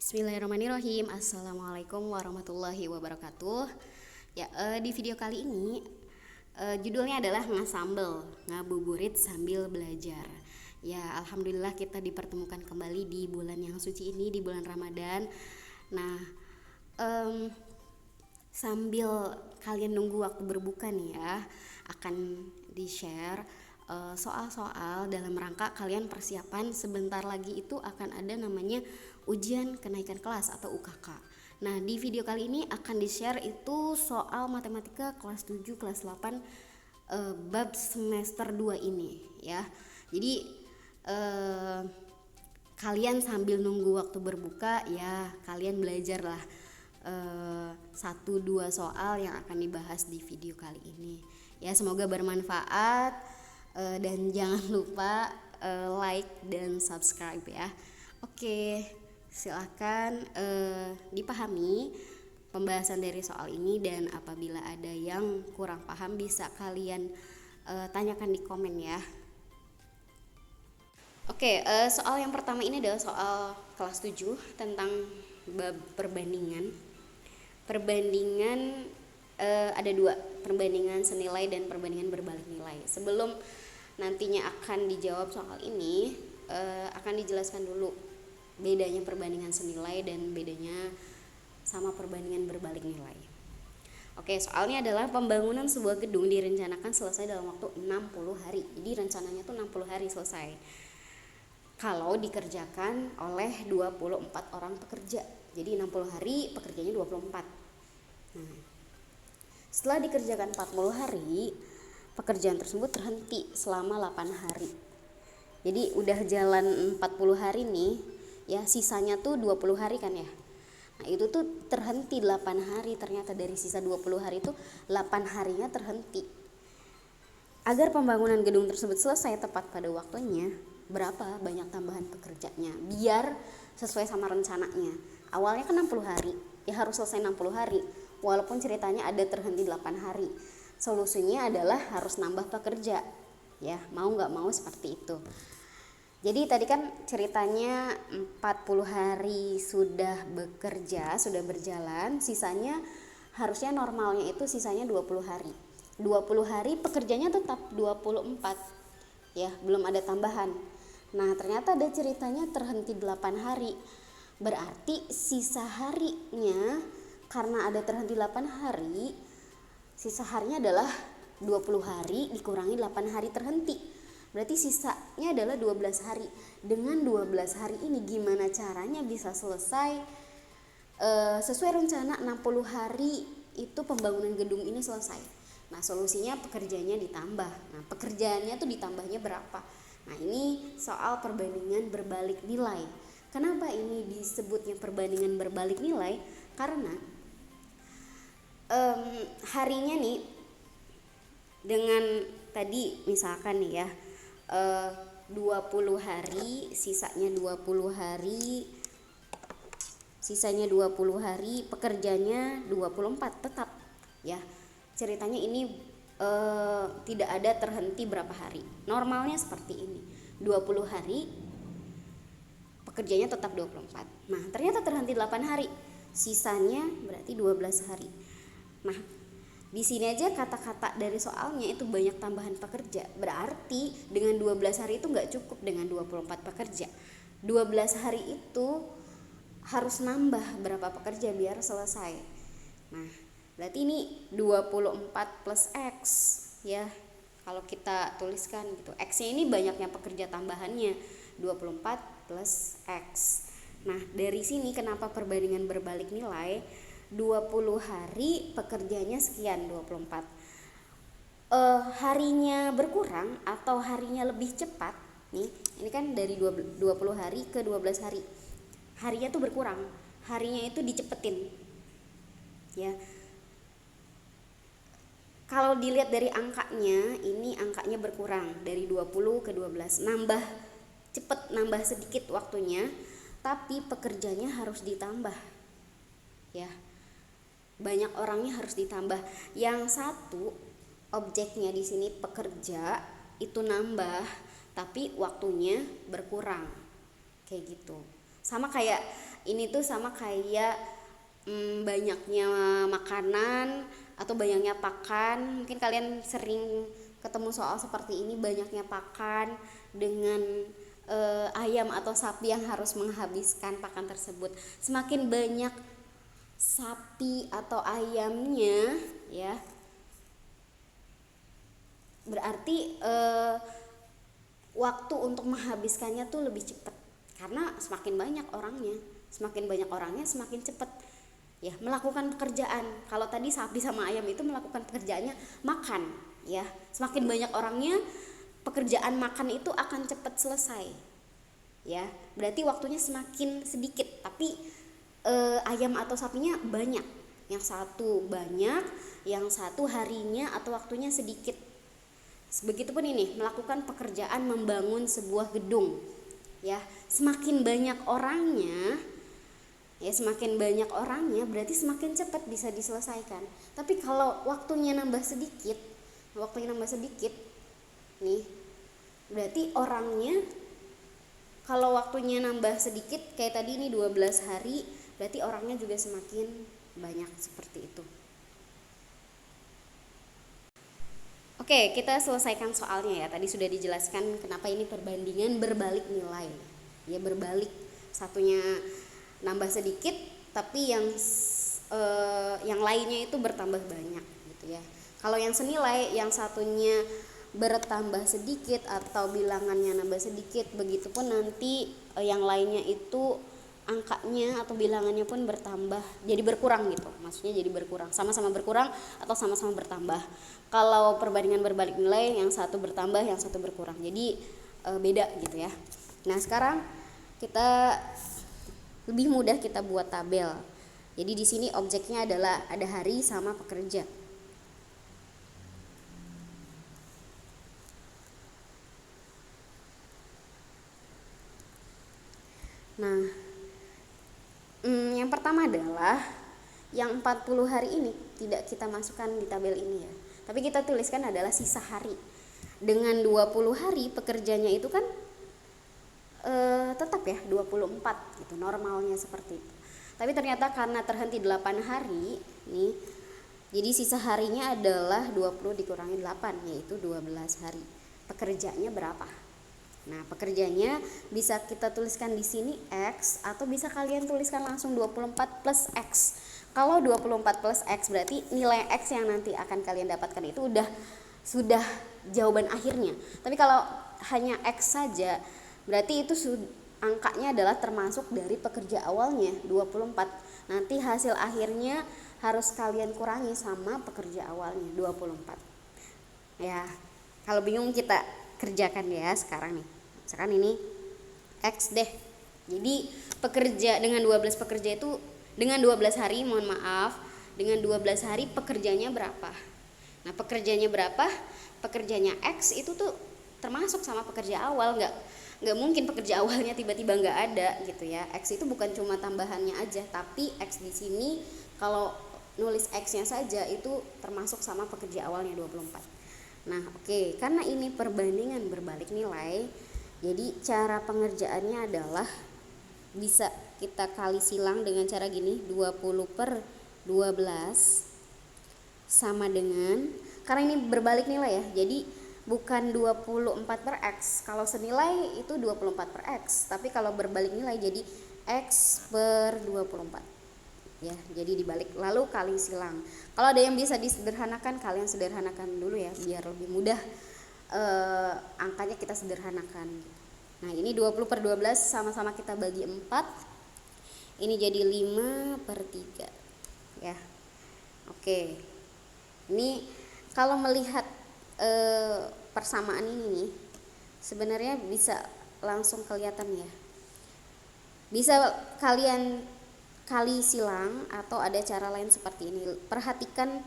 Bismillahirrahmanirrahim. Assalamualaikum warahmatullahi wabarakatuh. Di video kali ini judulnya adalah ngasambel, ngabuburit sambil belajar. Alhamdulillah kita dipertemukan kembali di bulan yang suci ini, di bulan Ramadan. Nah, sambil kalian nunggu waktu berbuka nih ya, akan di-share soal-soal dalam rangka kalian persiapan sebentar lagi itu akan ada namanya ujian kenaikan kelas atau UKK. Nah, di video kali ini akan di-share itu soal matematika kelas 7, kelas 8 bab semester 2 ini ya. Jadi kalian sambil nunggu waktu berbuka ya, kalian belajarlah 1-2 soal yang akan dibahas di video kali ini. Ya, semoga bermanfaat. Dan jangan lupa like dan subscribe ya. Oke, silakan dipahami pembahasan dari soal ini, dan apabila ada yang kurang paham bisa kalian tanyakan di komen ya. Oke, soal yang pertama ini adalah soal kelas 7 tentang bab perbandingan. Perbandingan ada 2, perbandingan senilai dan perbandingan berbalik nilai. Sebelum nantinya akan dijawab soal ini, akan dijelaskan dulu bedanya perbandingan senilai dan bedanya sama perbandingan berbalik nilai. Oke, soalnya adalah pembangunan sebuah gedung direncanakan selesai dalam waktu 60 hari. Jadi rencananya tuh 60 hari selesai. Kalau dikerjakan oleh 24 orang pekerja. Jadi 60 hari, pekerjanya 24. Nah, setelah dikerjakan 40 hari, pekerjaan tersebut terhenti selama 8 hari. Jadi udah jalan 40 hari nih ya, sisanya tuh 20 hari kan ya. Nah, itu tuh terhenti 8 hari. Ternyata dari sisa 20 hari itu 8 harinya terhenti. Agar pembangunan gedung tersebut selesai tepat pada waktunya, berapa banyak tambahan pekerjanya biar sesuai sama rencananya. Awalnya kan 60 hari, ya harus selesai 60 hari. Walaupun ceritanya ada terhenti 8 hari. Solusinya adalah harus nambah pekerja ya, mau nggak mau seperti itu. Jadi tadi kan ceritanya 40 hari sudah bekerja, sudah berjalan, sisanya harusnya normalnya itu sisanya 20 hari. 20 hari pekerjanya tetap 24 ya, belum ada tambahan. Nah, ternyata ada ceritanya terhenti 8 hari. Berarti sisa harinya, karena ada terhenti 8 hari, sisa harinya adalah 20 hari dikurangi 8 hari terhenti. Berarti sisanya adalah 12 hari. Dengan 12 hari ini gimana caranya bisa selesai sesuai rencana 60 hari itu pembangunan gedung ini selesai. Nah, solusinya pekerjaannya ditambah. Nah, pekerjaannya tuh ditambahnya berapa? Nah, ini soal perbandingan berbalik nilai. Kenapa ini disebutnya perbandingan berbalik nilai? Karena harinya nih, dengan tadi misalkan nih ya 20 hari, sisanya 20 hari, pekerjanya 24 tetap ya. Ceritanya ini tidak ada terhenti berapa hari. Normalnya seperti ini, 20 hari pekerjanya tetap 24. Nah, ternyata terhenti 8 hari, sisanya berarti 12 hari. Nah, di sini aja kata-kata dari soalnya itu banyak tambahan pekerja. Berarti dengan 12 hari itu nggak cukup dengan 24 pekerja. 12 hari itu harus nambah berapa pekerja biar selesai. Nah, berarti ini 24 plus X ya. Kalau kita tuliskan gitu, X-nya ini banyaknya pekerja tambahannya, 24 plus X. Nah, dari sini kenapa perbandingan berbalik nilai? 20 hari pekerjanya sekian, 24. Harinya berkurang atau harinya lebih cepat nih, ini kan dari 20 hari ke 12 hari, harinya tuh berkurang, harinya itu dicepetin ya. Kalau dilihat dari angkanya, ini angkanya berkurang dari 20 ke 12, nambah cepet, nambah sedikit waktunya, tapi pekerjanya harus ditambah ya, banyak orangnya harus ditambah. Yang satu objeknya di sini pekerja itu nambah, tapi waktunya berkurang kayak gitu. Sama kayak ini tuh sama kayak banyaknya makanan atau banyaknya pakan. Mungkin kalian sering ketemu soal seperti ini, banyaknya pakan dengan ayam atau sapi yang harus menghabiskan pakan tersebut. Semakin banyak sapi atau ayamnya ya, berarti waktu untuk menghabiskannya tuh lebih cepat, karena semakin banyak orangnya semakin cepat ya melakukan pekerjaan. Kalau tadi sapi sama ayam itu melakukan pekerjaannya makan ya, semakin banyak orangnya pekerjaan makan itu akan cepat selesai ya, berarti waktunya semakin sedikit. Tapi ayam atau sapinya banyak, yang satu banyak, yang satu harinya atau waktunya sedikit. Begitupun ini melakukan pekerjaan membangun sebuah gedung ya, semakin banyak orangnya berarti semakin cepat bisa diselesaikan. Tapi kalau waktunya nambah sedikit nih, berarti orangnya, kalau waktunya nambah sedikit kayak tadi ini 12 hari, berarti orangnya juga semakin banyak, seperti itu. Oke, kita selesaikan soalnya ya. Tadi sudah dijelaskan kenapa ini perbandingan berbalik nilai. Ya berbalik, satunya nambah sedikit tapi yang lainnya itu bertambah banyak gitu ya. Kalau yang senilai, yang satunya bertambah sedikit atau bilangannya nambah sedikit, begitupun nanti yang lainnya itu angkanya atau bilangannya pun bertambah, jadi berkurang gitu. Maksudnya jadi berkurang, sama-sama berkurang atau sama-sama bertambah. Kalau perbandingan berbalik nilai, yang satu bertambah, yang satu berkurang. Jadi beda gitu ya. Nah, sekarang kita lebih mudah kita buat tabel. Jadi di sini objeknya adalah ada hari sama pekerja. Nah, yang pertama adalah yang 40 hari ini tidak kita masukkan di tabel ini ya. Tapi kita tuliskan adalah sisa hari. Dengan 20 hari pekerjanya itu kan tetap ya 24 gitu, normalnya seperti itu. Tapi ternyata karena terhenti 8 hari nih, jadi sisa harinya adalah 20 dikurangi 8, yaitu 12 hari. Pekerjanya berapa? Nah, pekerjanya bisa kita tuliskan di sini X, atau bisa kalian tuliskan langsung 24 plus X. Kalau 24 plus X berarti nilai X yang nanti akan kalian dapatkan itu sudah jawaban akhirnya. Tapi kalau hanya X saja, berarti itu angkanya adalah termasuk dari pekerja awalnya 24. Nanti hasil akhirnya harus kalian kurangi sama pekerja awalnya 24. Ya, kalau bingung kita kerjakan ya sekarang nih. Misalkan ini X deh. Jadi pekerja dengan 12 pekerja itu dengan 12 hari, mohon maaf, dengan 12 hari pekerjanya berapa? Nah, pekerjanya berapa? Pekerjanya X itu tuh termasuk sama pekerja awal, nggak mungkin pekerja awalnya tiba-tiba nggak ada gitu ya. X itu bukan cuma tambahannya aja, tapi X di sini kalau nulis X-nya saja itu termasuk sama pekerja awalnya 24. Nah, oke, karena ini perbandingan berbalik nilai, jadi cara pengerjaannya adalah bisa kita kali silang dengan cara gini, 20 per 12 sama dengan, karena ini berbalik nilai ya, jadi bukan 24 per X. Kalau senilai itu 24 per X, tapi kalau berbalik nilai jadi X per 24 ya, jadi dibalik lalu kali silang. Kalau ada yang bisa disederhanakan, kalian sederhanakan dulu ya biar lebih mudah, angkanya kita sederhanakan. Nah, ini 20 per 12 sama-sama kita bagi 4, ini jadi 5 per 3 ya. Oke, ini kalau melihat persamaan ini nih, sebenarnya bisa langsung kelihatan ya, bisa kalian kali silang atau ada cara lain seperti ini. Perhatikan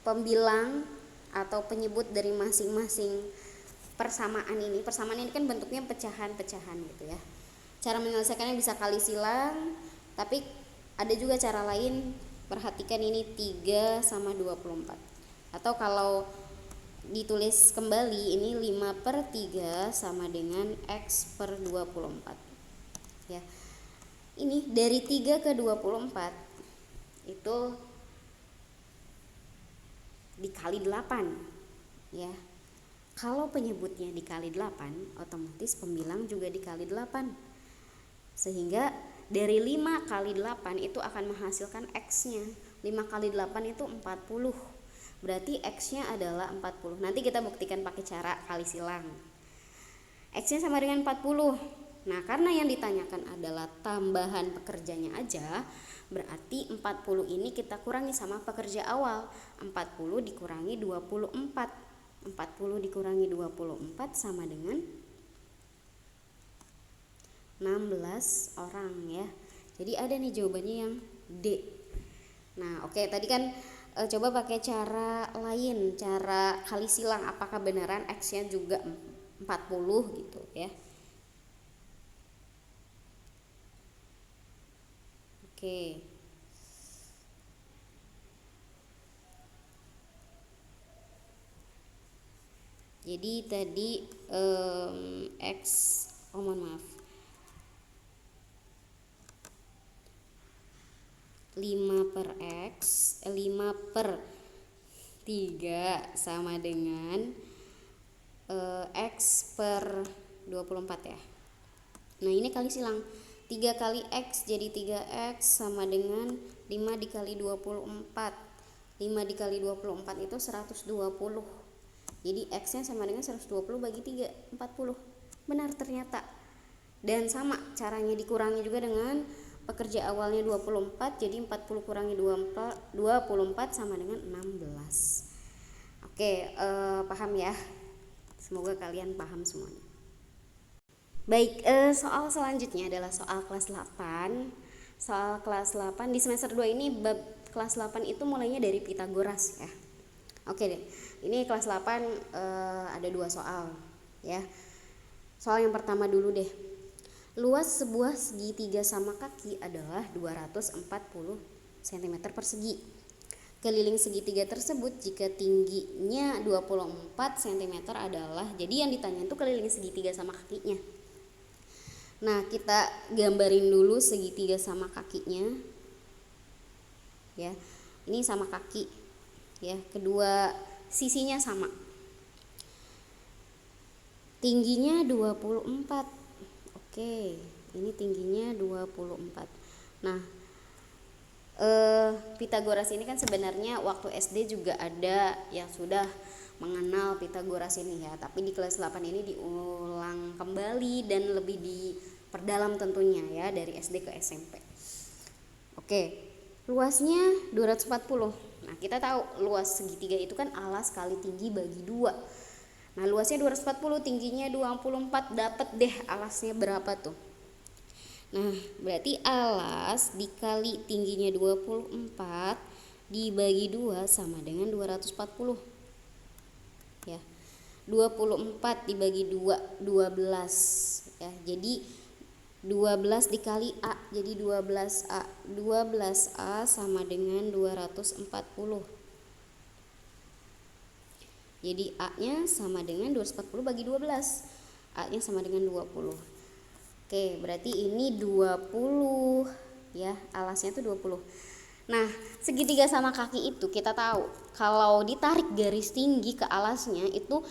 pembilang atau penyebut dari masing-masing persamaan ini. Persamaan ini kan bentuknya pecahan-pecahan gitu ya. Cara menyelesaikannya bisa kali silang, tapi ada juga cara lain. Perhatikan ini 3 sama 24. Atau kalau ditulis kembali ini 5 per 3 sama dengan X per 24 ya. ini dari 3 ke 24 itu dikali 8 ya. Kalau penyebutnya dikali 8, otomatis pembilang juga dikali 8. Sehingga dari 5 kali 8 itu akan menghasilkan X-nya. 5 kali 8 itu 40. Berarti X-nya adalah 40. Nanti kita buktikan pakai cara kali silang. X-nya sama dengan 40. Nah, karena yang ditanyakan adalah tambahan pekerjanya aja, berarti 40 ini kita kurangi sama pekerja awal. 40 dikurangi 24. 40 dikurangi 24 sama dengan 16 orang ya. Jadi ada nih jawabannya yang D. Nah, oke, tadi kan coba pakai cara lain, cara kali silang, apakah beneran X-nya juga 40 gitu ya. Oke. Jadi tadi X, mohon maaf, 5 per X, 5 per 3 sama dengan X per 24 ya. Nah, ini kali silang. 3 kali X jadi 3X sama dengan 5 dikali 24. 5 dikali 24 itu 120. Jadi X-nya sama dengan 120 bagi 3, 40. Benar ternyata. Dan sama caranya dikurangi juga dengan pekerja awalnya 24, jadi 40 kurangi 24 sama dengan 16. Oke, paham ya? Semoga kalian paham semuanya. Baik, soal selanjutnya adalah soal kelas 8. Soal kelas 8 di semester 2 ini bab kelas 8 itu mulainya dari Pitagoras ya. Oke deh, ini kelas 8 ada 2 soal ya. Soal yang pertama dulu deh. Luas sebuah segitiga sama kaki adalah 240 cm persegi. Keliling segitiga tersebut jika tingginya 24 cm adalah, jadi yang ditanya itu keliling segitiga sama kakinya. Nah, kita gambarin dulu segitiga sama kakinya ya. Ini sama kaki ya, kedua sisinya sama, tingginya 24. Oke, ini tingginya 24. Nah, Pitagoras ini kan sebenarnya waktu SD juga ada yang sudah mengenal Pitagoras ini ya, tapi di kelas 8 ini diulang kembali dan lebih diperdalam tentunya ya, dari SD ke SMP. Oke, luasnya 240. Nah, kita tahu luas segitiga itu kan alas kali tinggi bagi 2. Nah, luasnya 240, tingginya 24, dapat deh alasnya berapa tuh. Nah, berarti alas dikali tingginya 24 dibagi 2 sama dengan 240. Ya. 24 dibagi 2, 12 ya. Jadi 12 dikali A, jadi 12A. 12A sama dengan 240. Jadi A-nya sama dengan 240 bagi 12. A-nya sama dengan 20. Oke, berarti ini 20 ya, alasnya itu 20. Nah, segitiga sama kaki itu kita tahu kalau ditarik garis tinggi ke alasnya itu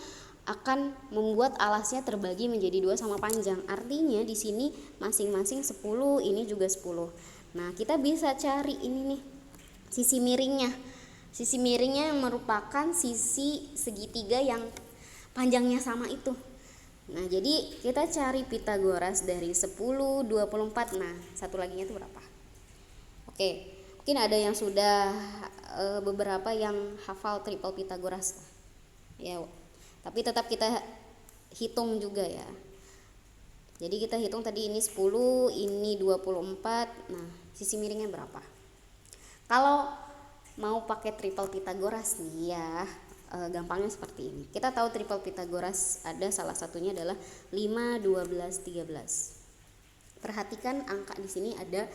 akan membuat alasnya terbagi menjadi 2 sama panjang. Artinya di sini masing-masing 10, ini juga 10. Nah, kita bisa cari ini nih, sisi miringnya. Sisi miringnya merupakan sisi segitiga yang panjangnya sama itu. Nah, jadi kita cari Pitagoras dari 10, 24. Nah, satu laginya itu berapa? Oke, mungkin ada yang sudah beberapa yang hafal triple Pitagoras ya, tapi tetap kita hitung juga ya. Jadi kita hitung tadi ini 10, ini 24. Nah, sisi miringnya berapa? Kalau mau pakai triple Pitagoras nih ya, gampangnya seperti ini. Kita tahu triple Pitagoras ada salah satunya adalah 5, 12, 13. Perhatikan angka di sini ada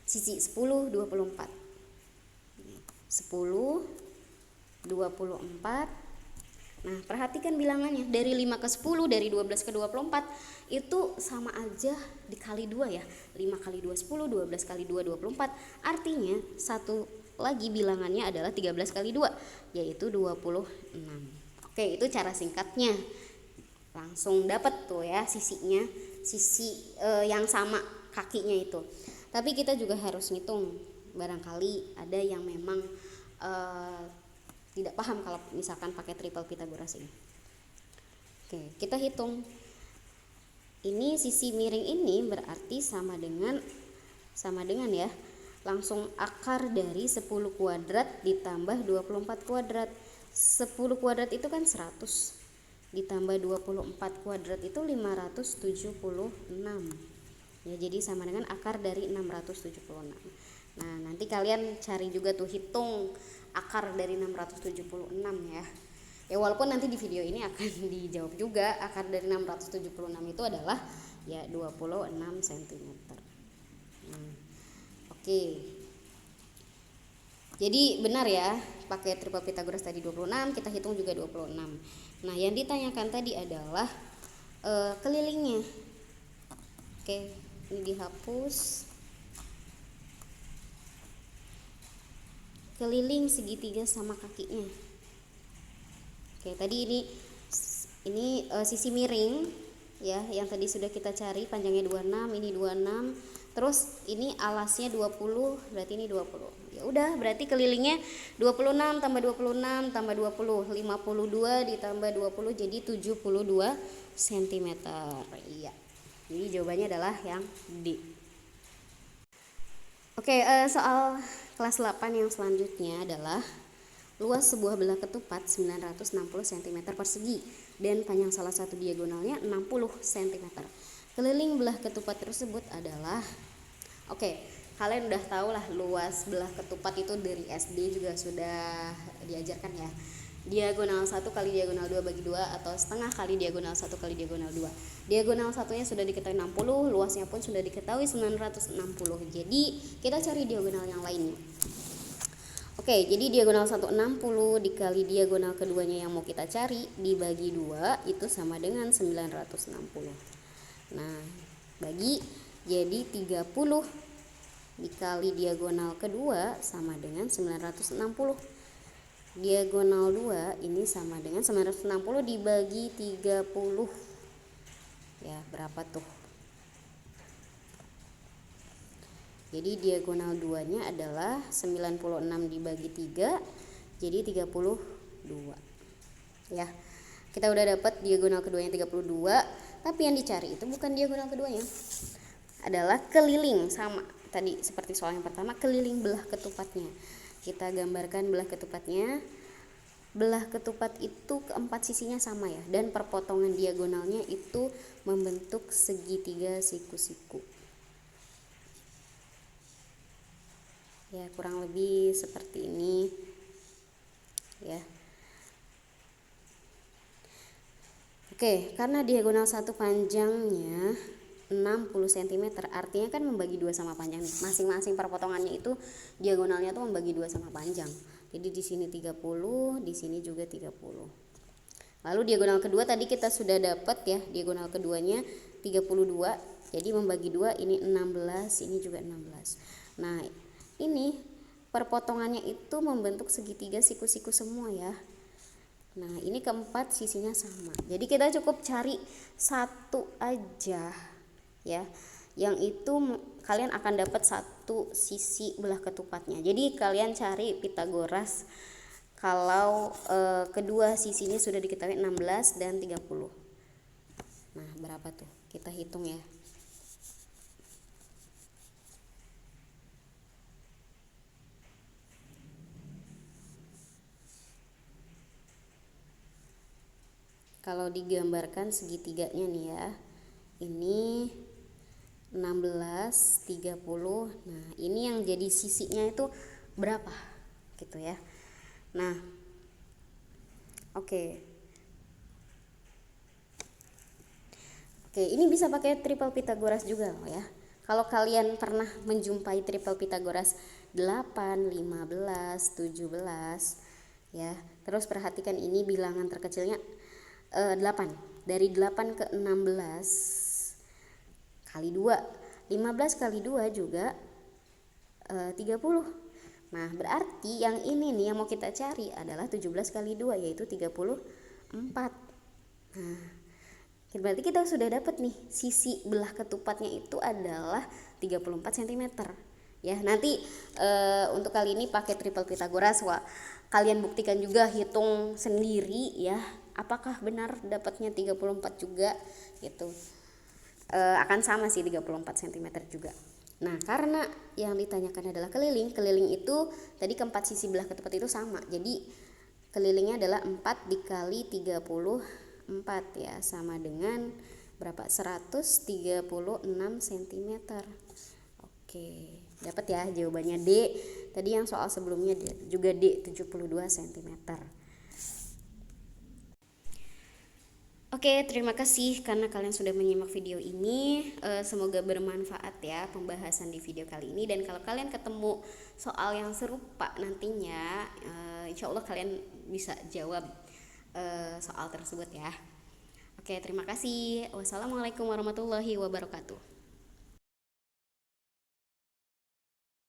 sisi 10, 24. 10, 24, Nah, perhatikan bilangannya dari 5 ke 10, dari 12 ke 24 itu sama aja dikali 2 ya. 5 kali 2 10, 12 kali 2 24. Artinya satu lagi bilangannya adalah 13 kali 2 yaitu 26. Oke, itu cara singkatnya. Langsung dapat tuh ya sisinya, sisi yang sama kakinya itu. Tapi kita juga harus ngitung, barangkali ada yang memang tidak paham kalau misalkan pakai triple Pythagoras ini. Oke, kita hitung. Ini sisi miring ini berarti sama dengan ya. Langsung akar dari 10 kuadrat ditambah 24 kuadrat. 10 kuadrat itu kan 100. Ditambah 24 kuadrat itu 576. Ya, jadi sama dengan akar dari 676. Nah, nanti kalian cari juga tuh, hitung akar dari 676 ya. Ya, walaupun nanti di video ini akan dijawab juga, akar dari 676 itu adalah ya 26 cm. Oke. Jadi benar ya, pakai triple Pythagoras tadi 26, kita hitung juga 26. Nah, yang ditanyakan tadi adalah kelilingnya. Oke, ini dihapus. Keliling segitiga sama kakinya. Oke, tadi ini sisi miring ya, yang tadi sudah kita cari, panjangnya 26, ini 26. Terus ini alasnya 20, berarti ini 20. Ya udah, berarti kelilingnya 26 tambah 26 tambah 20, 52 ditambah 20 jadi 72 cm. Iya. Jadi jawabannya adalah yang D. Oke, soal kelas 8 yang selanjutnya adalah luas sebuah belah ketupat 960 cm persegi dan panjang salah satu diagonalnya 60 cm. Keliling belah ketupat tersebut adalah, oke, kalian udah tahu lah luas belah ketupat itu dari SD juga sudah diajarkan ya. Diagonal 1 kali diagonal 2 bagi 2 atau setengah kali diagonal 1 kali diagonal 2. Diagonal satunya sudah diketahui 60, luasnya pun sudah diketahui 960. Jadi kita cari diagonal yang lainnya. Oke, jadi diagonal 1 60 dikali diagonal keduanya yang mau kita cari dibagi 2 itu sama dengan 960. Nah, bagi jadi 30 dikali diagonal kedua sama dengan 960. Diagonal 2 ini sama dengan 960 dibagi 30. Ya, berapa tuh? Jadi diagonal 2-nya adalah 96 dibagi 3, jadi 32. Ya, kita udah dapat diagonal keduanya 32, tapi yang dicari itu bukan diagonal keduanya. Adalah keliling, sama tadi seperti soal yang pertama, keliling belah ketupatnya. Kita gambarkan belah ketupatnya. Belah ketupat itu keempat sisinya sama ya, dan perpotongan diagonalnya itu membentuk segitiga siku-siku. Ya, kurang lebih seperti ini ya. Oke, karena diagonal 1 panjangnya 60 cm, artinya kan membagi 2 sama panjang. Masing-masing perpotongannya itu diagonalnya tuh membagi 2 sama panjang. Jadi di sini 30, di sini juga 30. Lalu diagonal kedua tadi kita sudah dapat ya, diagonal keduanya 32. Jadi membagi 2 ini 16, ini juga 16. Nah, ini perpotongannya itu membentuk segitiga siku-siku semua ya. Nah, ini keempat sisinya sama. Jadi kita cukup cari satu aja ya, yang itu kalian akan dapat satu sisi belah ketupatnya. Jadi kalian cari Pythagoras kalau kedua sisinya sudah diketahui 16 dan 30. Nah, berapa tuh? Kita hitung ya. Kalau digambarkan segitiganya nih ya, ini 16, 30. Nah, ini yang jadi sisinya itu berapa gitu ya. Nah, oke, ini bisa pakai triple Pythagoras juga loh ya. Kalau kalian pernah menjumpai triple Pythagoras 8, 15, 17 ya, Terus perhatikan ini bilangan terkecilnya 8. Dari 8 ke 16 kali 2. 15 kali 2 juga 30. Nah, berarti yang ini nih yang mau kita cari adalah 17 kali 2 yaitu 34. Nah, berarti kita sudah dapat nih sisi belah ketupatnya itu adalah 34 cm. Ya, nanti untuk kali ini pakai triple Pythagoras. Wah, kalian buktikan juga, hitung sendiri ya, apakah benar dapatnya 34 juga gitu. Akan sama sih 34 cm juga. Nah, karena yang ditanyakan adalah keliling itu tadi keempat sisi belah ketupat itu sama. Jadi kelilingnya adalah 4 dikali 34 ya, sama dengan berapa? 136 cm. Oke, dapat ya jawabannya D. Tadi yang soal sebelumnya juga D, 72 cm. Oke, terima kasih karena kalian sudah menyimak video ini. Semoga bermanfaat ya pembahasan di video kali ini. Dan kalau kalian ketemu soal yang serupa nantinya, insya Allah kalian bisa jawab soal tersebut ya. Oke, terima kasih. Wassalamualaikum warahmatullahi wabarakatuh.